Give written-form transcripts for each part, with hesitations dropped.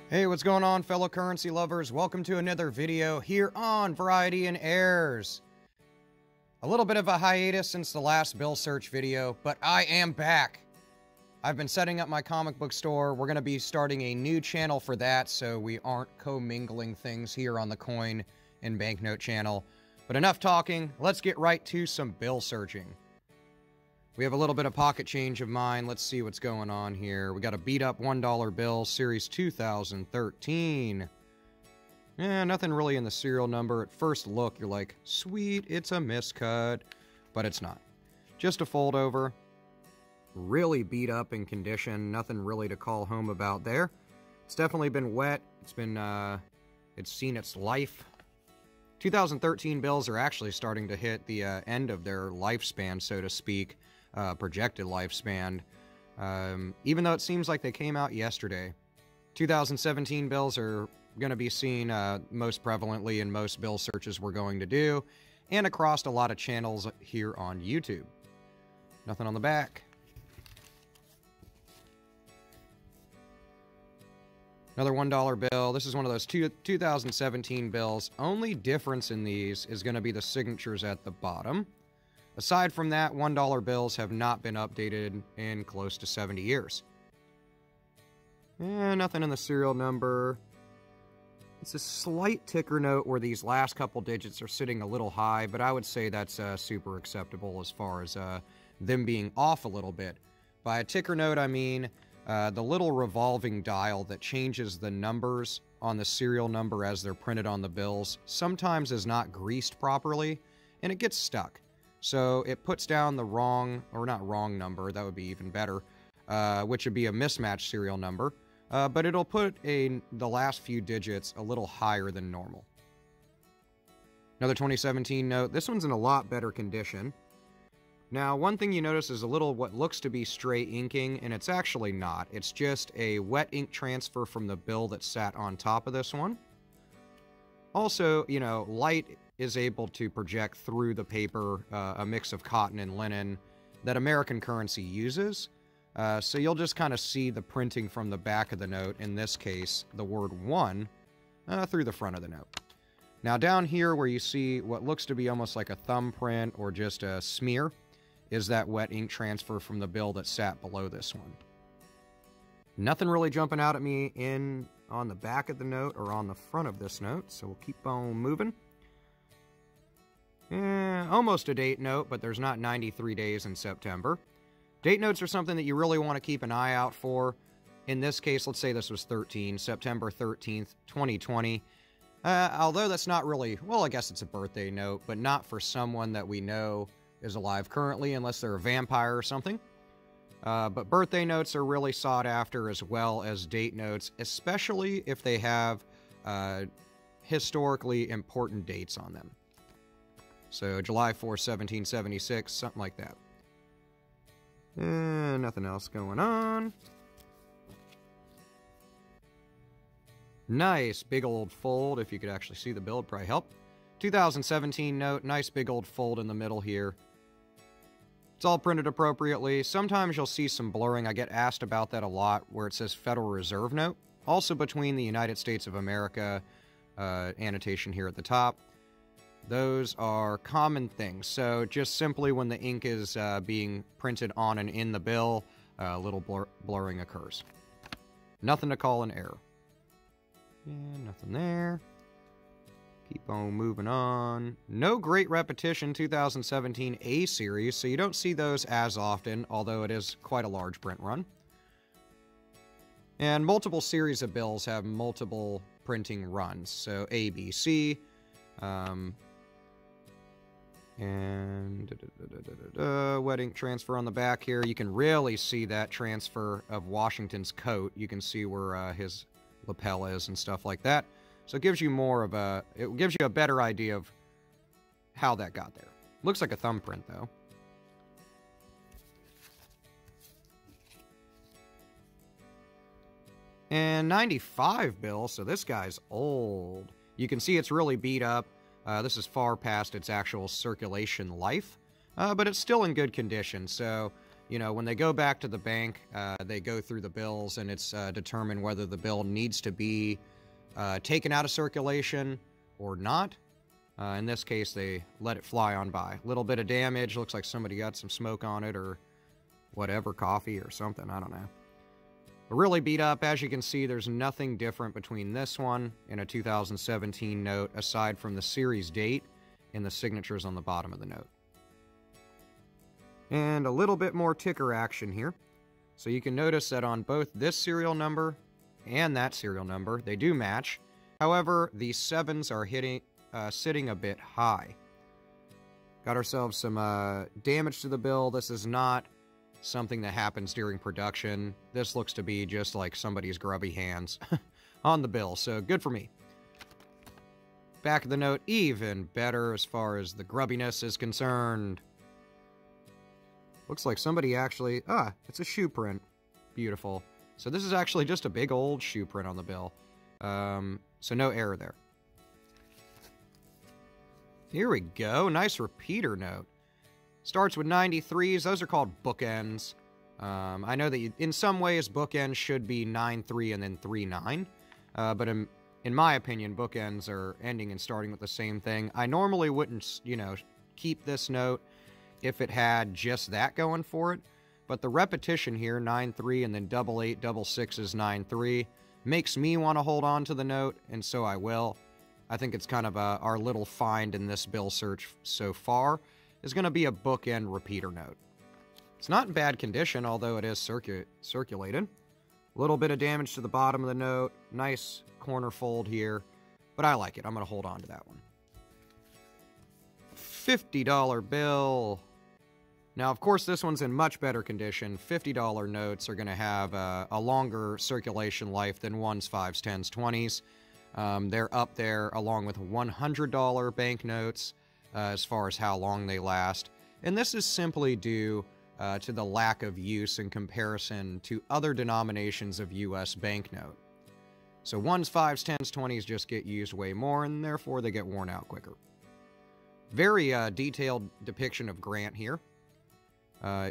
Hey, what's going on, fellow currency lovers? Welcome to another video here on Variety and Airs. A little bit of a hiatus since the last bill search video, but I am back. I've been setting up my comic book store. We're going to be starting a new channel for that, so we aren't commingling things here on the Coin and Banknote channel. But enough talking, let's get right to some bill searching. We have a little bit of pocket change of mine. Let's see what's going on here. We got a beat up $1 bill, series 2013. Yeah, nothing really in the serial number. At first look, you're like, sweet, it's a miscut. But it's not. Just a fold over. Really beat up in condition. Nothing really to call home about there. It's definitely been wet. It's seen its life. 2013 bills are actually starting to hit the end of their lifespan, so to speak. Projected lifespan, even though it seems like they came out yesterday. 2017 bills are going to be seen most prevalently in most bill searches we're going to do, and across a lot of channels here on YouTube. Nothing on the back. Another $1 bill. This is one of those 2017 bills. Only difference in these is going to be the signatures at the bottom. Aside from that, $1 bills have not been updated in close to 70 years. Nothing in the serial number. It's a slight ticker note where these last couple digits are sitting a little high, but I would say that's super acceptable as far as them being off a little bit. By a ticker note, I mean the little revolving dial that changes the numbers on the serial number as they're printed on the bills sometimes is not greased properly, and it gets stuck. So it puts down the wrong, or not wrong number, that would be even better, which would be a mismatched serial number, but it'll put the last few digits a little higher than normal. Another 2017 note. This one's in a lot better condition. Now, one thing you notice is a little what looks to be stray inking, and it's actually not. It's just a wet ink transfer from the bill that sat on top of this one. Also, you know, light is able to project through the paper, a mix of cotton and linen that American currency uses. So you'll just kind of see the printing from the back of the note, in this case, the word 1, through the front of the note. Now down here where you see what looks to be almost like a thumbprint or just a smear is that wet ink transfer from the bill that sat below this one. Nothing really jumping out at me on the back of the note or on the front of this note, so we'll keep on moving. Almost a date note, but there's not 93 days in September. Date notes are something that you really want to keep an eye out for. In this case, let's say this was September 13th, 2020. Although that's not really, well, I guess it's a birthday note, but not for someone that we know is alive currently, unless they're a vampire or something. But birthday notes are really sought after, as well as date notes, especially if they have historically important dates on them. So, July 4, 1776, something like that. Nothing else going on. Nice big old fold. If you could actually see the bill, it'd probably help. 2017 note, nice big old fold in the middle here. It's all printed appropriately. Sometimes you'll see some blurring. I get asked about that a lot, where it says Federal Reserve note. Also between the United States of America annotation here at the top. Those are common things. So just simply when the ink is being printed on and in the bill, a little blurring occurs. Nothing to call an error. Nothing there. Keep on moving on. No great repetition 2017 A series, so you don't see those as often, although it is quite a large print run. And multiple series of bills have multiple printing runs, so A, B, C. Wet ink transfer on the back here. You can really see that transfer of Washington's coat. You can see where his lapel is and stuff like that. So it gives you it gives you a better idea of how that got there. Looks like a thumbprint, though. And 95 bill, so this guy's old. You can see it's really beat up. This is far past its actual circulation life, but it's still in good condition. So you know, when they go back to the bank, they go through the bills, and it's determined whether the bill needs to be taken out of circulation or not. In this case, they let it fly on by. Little bit of damage. Looks like somebody got some smoke on it or whatever, coffee or something. I don't know. But really beat up. As you can see, there's nothing different between this one and a 2017 note aside from the series date and the signatures on the bottom of the note. And a little bit more ticker action here. So you can notice that on both this serial number and that serial number, they do match. However, the 7s are sitting a bit high. Got ourselves some damage to the bill. This is not something that happens during production. This looks to be just like somebody's grubby hands on the bill, so good for me. Back of the note, even better as far as the grubbiness is concerned. Looks like somebody actually... it's a shoe print. Beautiful. So this is actually just a big old shoe print on the bill. So no error there. Here we go. Nice repeater note. Starts with 93s. Those are called bookends. I know that in some ways bookends should be 9-3 and then 3-9. But in my opinion, bookends are ending and starting with the same thing. I normally wouldn't, you know, keep this note if it had just that going for it. But the repetition here, 9-3 and then 8-8, 6s, 9-3, makes me want to hold on to the note, and so I will. I think it's kind of our little find in this bill search so far is going to be a bookend repeater note. It's not in bad condition, although it is circulated. A little bit of damage to the bottom of the note. Nice corner fold here, but I like it. I'm going to hold on to that one. $50 bill. Now, of course, this one's in much better condition. $50 notes are going to have a longer circulation life than 1s, 5s, 10s, 20s. They're up there along with $100 banknotes as far as how long they last. And this is simply due to the lack of use in comparison to other denominations of U.S. banknote. So 1s, 5s, 10s, 20s just get used way more, and therefore they get worn out quicker. Very detailed depiction of Grant here.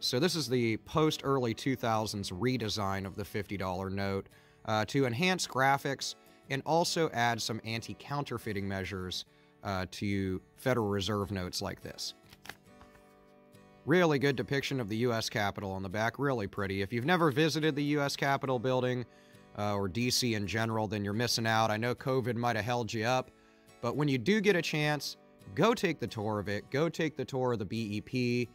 So this is the post-early 2000s redesign of the $50 note to enhance graphics and also add some anti-counterfeiting measures to Federal Reserve notes like this. Really good depiction of the U.S. Capitol on the back, really pretty. If you've never visited the U.S. Capitol building or D.C. in general, then you're missing out. I know COVID might have held you up, but when you do get a chance, go take the tour of it. Go take the tour of the BEP.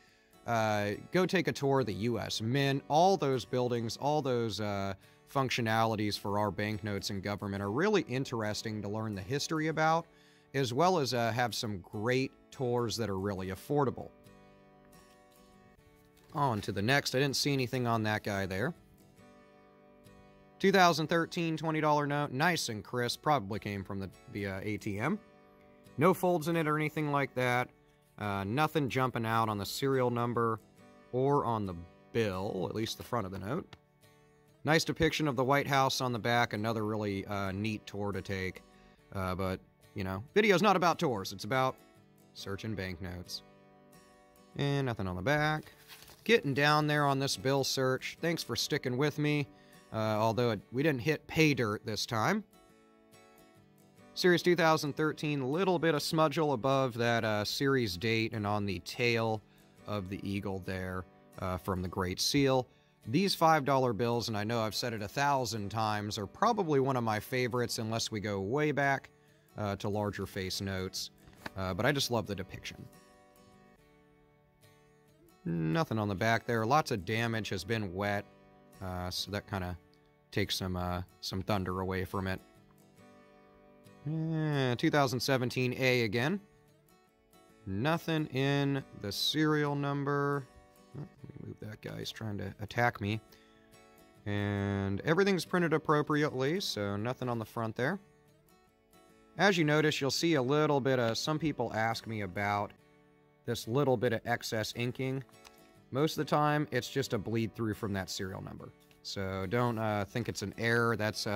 Go take a tour of the U.S. Mint. All those buildings, all those functionalities for our banknotes and government are really interesting to learn the history about, as well as have some great tours that are really affordable. On to the next. I didn't see anything on that guy there. 2013 $20 note. Nice and crisp. Probably came from the ATM. No folds in it or anything like that. Nothing jumping out on the serial number or on the bill, at least the front of the note. Nice depiction of the White House on the back. Another really neat tour to take. But, you know, video's not about tours. It's about searching banknotes. And nothing on the back. Getting down there on this bill search. Thanks for sticking with me. Although we didn't hit pay dirt this time. Series 2013, a little bit of smudgel above that series date and on the tail of the eagle there from the Great Seal. These $5 bills, and I know I've said it 1,000 times, are probably one of my favorites unless we go way back to larger face notes. But I just love the depiction. Nothing on the back there. Lots of damage, has been wet, so that kind of takes some thunder away from it. 2017 A again. Nothing in the serial number. Oh, let me move that guy. He's trying to attack me. And everything's printed appropriately, so nothing on the front there. As you notice, you'll see a little bit of... Some people ask me about this little bit of excess inking. Most of the time, it's just a bleed through from that serial number. So don't think it's an error. That's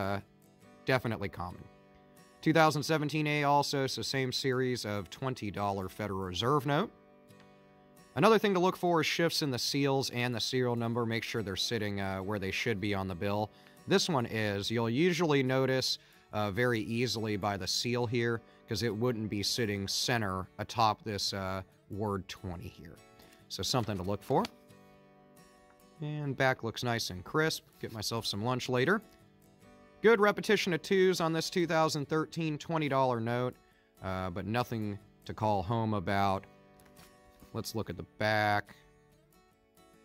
definitely common. 2017 A also, so same series of $20 Federal Reserve note. Another thing to look for is shifts in the seals and the serial number. Make sure they're sitting where they should be on the bill. This one is. You'll usually notice very easily by the seal here, because it wouldn't be sitting center atop this word 20 here. So something to look for. And back looks nice and crisp. Get myself some lunch later. Good repetition of 2s on this 2013 $20 note, but nothing to call home about. Let's look at the back.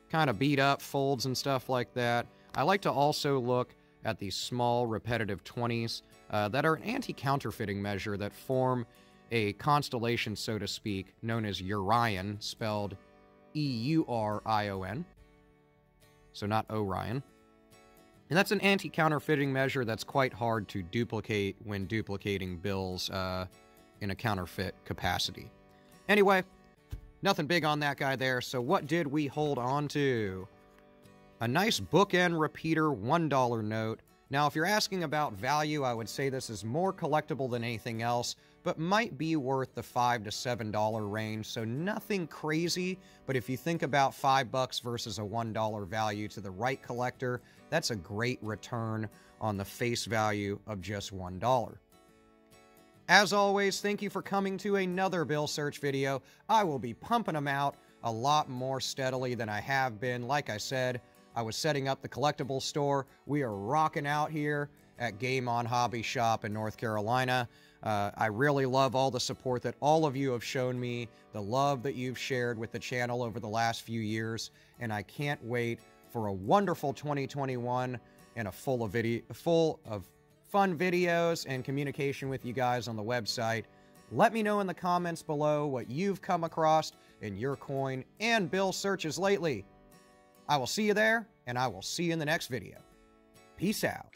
Kind of beat up folds and stuff like that. I like to also look at these small repetitive 20s that are an anti-counterfeiting measure that form a constellation, so to speak, known as Urion, spelled E-U-R-I-O-N. So not Orion. And that's an anti-counterfeiting measure that's quite hard to duplicate when duplicating bills in a counterfeit capacity. Anyway, nothing big on that guy there. So what did we hold on to? A nice bookend repeater $1 note. Now, if you're asking about value, I would say this is more collectible than anything else, but might be worth the $5 to $7 range, so nothing crazy. But if you think about $5 versus a $1 value to the right collector, that's a great return on the face value of just $1. As always, thank you for coming to another bill search video. I will be pumping them out a lot more steadily than I have been. Like I said, I was setting up the collectibles store. We are rocking out here at Game On Hobby Shop in North Carolina. I really love all the support that all of you have shown me, the love that you've shared with the channel over the last few years, and I can't wait for a wonderful 2021 and full of fun videos and communication with you guys on the website. Let me know in the comments below what you've come across in your coin and bill searches lately. I will see you there, and I will see you in the next video. Peace out.